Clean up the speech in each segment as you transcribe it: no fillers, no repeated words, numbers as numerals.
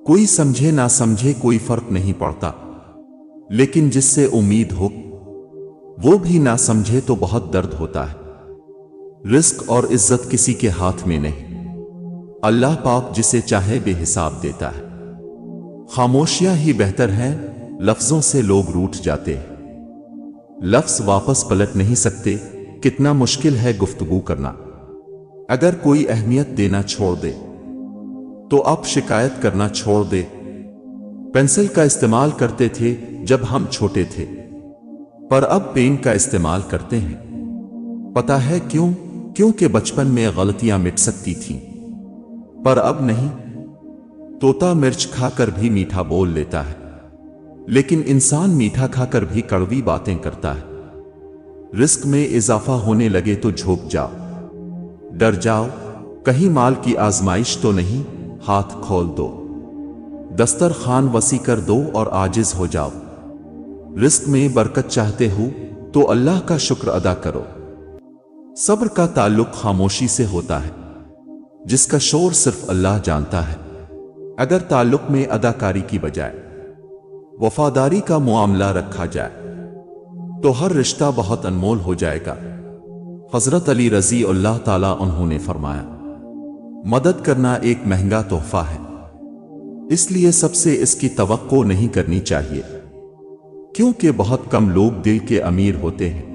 कोई समझे ना समझे कोई फर्क नहीं पड़ता, लेकिन जिससे उम्मीद हो वो भी ना समझे तो बहुत दर्द होता है। रिस्क और इज्जत किसी के हाथ में नहीं, अल्लाह पाक जिसे चाहे बेहिसाब देता है। खामोशियां ही बेहतर हैं, लफ्जों से लोग रूठ जाते हैं। लफ्ज वापस पलट नहीं सकते, कितना मुश्किल है गुफ्तगू करना। अगर कोई अहमियत देना छोड़ दे तो अब शिकायत करना छोड़ दे। पेंसिल का इस्तेमाल करते थे जब हम छोटे थे, पर अब पेन का इस्तेमाल करते हैं। पता है क्यों? क्योंकि बचपन में गलतियां मिट सकती थीं, पर अब नहीं। तोता मिर्च खाकर भी मीठा बोल लेता है, लेकिन इंसान मीठा खाकर भी कड़वी बातें करता है। रिस्क में इजाफा होने लगे तो झोंक जाओ, डर जाओ, कहीं माल की आजमाइश तो नहीं। हाथ खोल दो, दस्तरखान वसी कर दो और आजिज हो जाओ। रिस्क में बरकत चाहते हो तो अल्लाह का शुक्र अदा करो। सब्र का ताल्लुक खामोशी से होता है, जिसका शोर सिर्फ अल्लाह जानता है। अगर ताल्लुक में अदाकारी की बजाय वफादारी का मुआमला रखा जाए तो हर रिश्ता बहुत अनमोल हो जाएगा। हजरत अली रजी अल्लाह ताला उन्होंने फरमाया, मदद करना एक महंगा तोहफा है, इसलिए सबसे इसकी तवक्को नहीं करनी चाहिए, क्योंकि बहुत कम लोग दिल के अमीर होते हैं।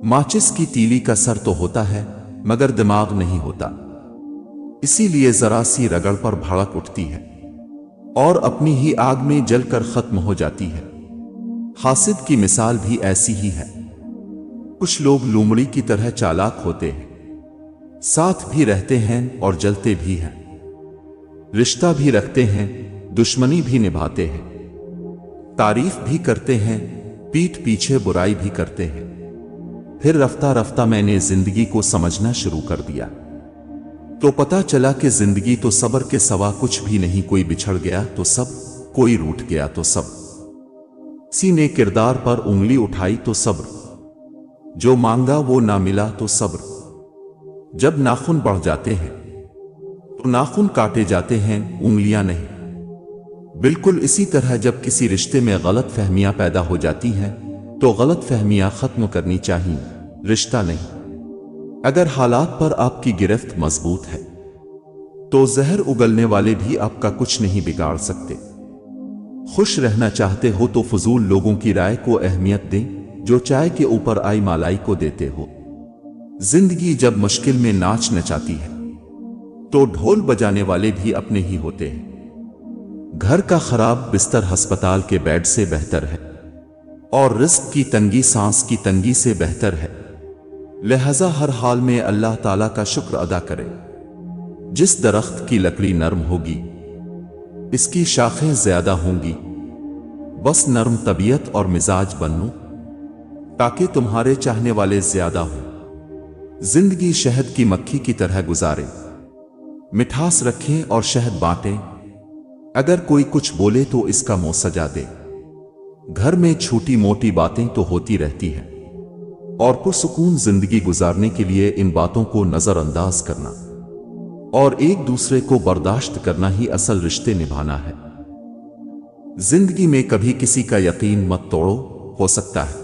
माचिस की तीली का सर तो होता है मगर दिमाग नहीं होता, इसीलिए जरा सी रगड़ पर भड़क उठती है और अपनी ही आग में जलकर खत्म हो जाती है। हासिद की मिसाल भी ऐसी ही है। कुछ लोग लोमड़ी की तरह चालाक होते हैं, साथ भी रहते हैं और जलते भी हैं, रिश्ता भी रखते हैं, दुश्मनी भी निभाते हैं, तारीफ भी करते हैं, पीठ पीछे बुराई भी करते हैं। फिर रफ्ता रफ्ता मैंने जिंदगी को समझना शुरू कर दिया, तो पता चला कि जिंदगी तो सब्र के सवा कुछ भी नहीं। कोई बिछड़ गया तो सब, कोई रूठ गया तो सब, किसी ने किरदार पर उंगली उठाई तो सब्र, जो मांगा वो ना मिला तो सब्र। जब नाखून बढ़ जाते हैं तो नाखून काटे जाते हैं, उंगलियां नहीं। बिल्कुल इसी तरह जब किसी रिश्ते में गलत फहमियां पैदा हो जाती हैं तो गलत फहमियां खत्म करनी चाहिए, रिश्ता नहीं। अगर हालात पर आपकी गिरफ्त मजबूत है तो जहर उगलने वाले भी आपका कुछ नहीं बिगाड़ सकते। खुश रहना चाहते हो तो फजूल लोगों की राय को अहमियत दें, जो चाय के ऊपर आई मलाई को देते हो। जिंदगी जब मुश्किल में नाच नचाती है तो ढोल बजाने वाले भी अपने ही होते हैं। घर का खराब बिस्तर अस्पताल के बेड से बेहतर है, और रिस्क की तंगी सांस की तंगी से बेहतर है। लिहाजा हर हाल में अल्लाह ताला का शुक्र अदा करें। जिस दरख्त की लकड़ी नरम होगी इसकी शाखें ज्यादा होंगी। बस नरम तबीयत और मिजाज बनो ताकि तुम्हारे चाहने वाले ज्यादा हो। जिंदगी शहद की मक्खी की तरह गुजारे, मिठास रखें और शहद बांटें। अगर कोई कुछ बोले तो इसका मुंह सजा दे। घर में छोटी मोटी बातें तो होती रहती हैं, और पुरसुकून जिंदगी गुजारने के लिए इन बातों को नजरअंदाज करना और एक दूसरे को बर्दाश्त करना ही असल रिश्ते निभाना है। जिंदगी में कभी किसी का यकीन मत तोड़ो, हो सकता है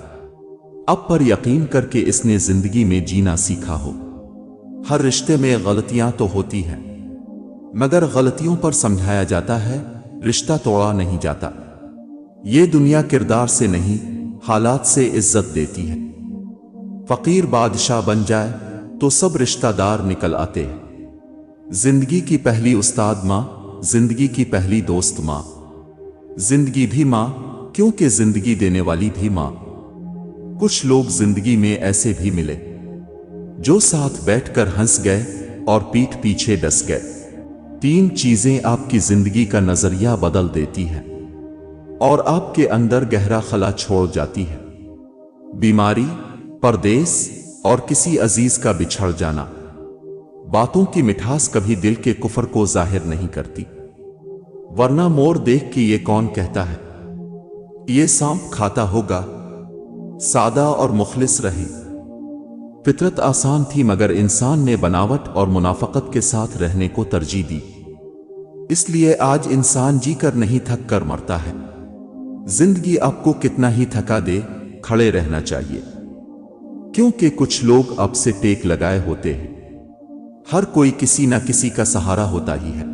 अब पर यकीन करके इसने जिंदगी में जीना सीखा हो। हर रिश्ते में गलतियां तो होती हैं, मगर गलतियों पर समझाया जाता है, रिश्ता तोड़ा नहीं जाता। ये दुनिया किरदार से नहीं हालात से इज्जत देती है। फकीर बादशाह बन जाए तो सब रिश्तेदार निकल आते हैं। जिंदगी की पहली उस्ताद माँ, जिंदगी की पहली दोस्त माँ, जिंदगी भी माँ क्योंकि जिंदगी देने वाली भी माँ। कुछ लोग जिंदगी में ऐसे भी मिले जो साथ बैठकर हंस गए और पीठ पीछे डस गए। 3 चीजें आपकी जिंदगी का नजरिया बदल देती हैं और आपके अंदर गहरा खला छोड़ जाती है। बीमारी, परदेस और किसी अजीज का बिछड़ जाना। बातों की मिठास कभी दिल के कुफर को जाहिर नहीं करती, वरना मोर देख के ये कौन कहता है ये सांप खाता होगा। सादा और मुखलिस रहे। फितरत आसान थी मगर इंसान ने बनावट और मुनाफकत के साथ रहने को तरजीह दी। اس لیے آج انسان جی کر نہیں تھک کر مرتا ہے۔ زندگی آپ کو کتنا ہی تھکا دے، کھڑے رہنا چاہیے، کیونکہ کچھ لوگ اب سے ٹیک لگائے ہوتے ہیں۔ ہر کوئی کسی نہ کسی کا سہارا ہوتا ہی ہے۔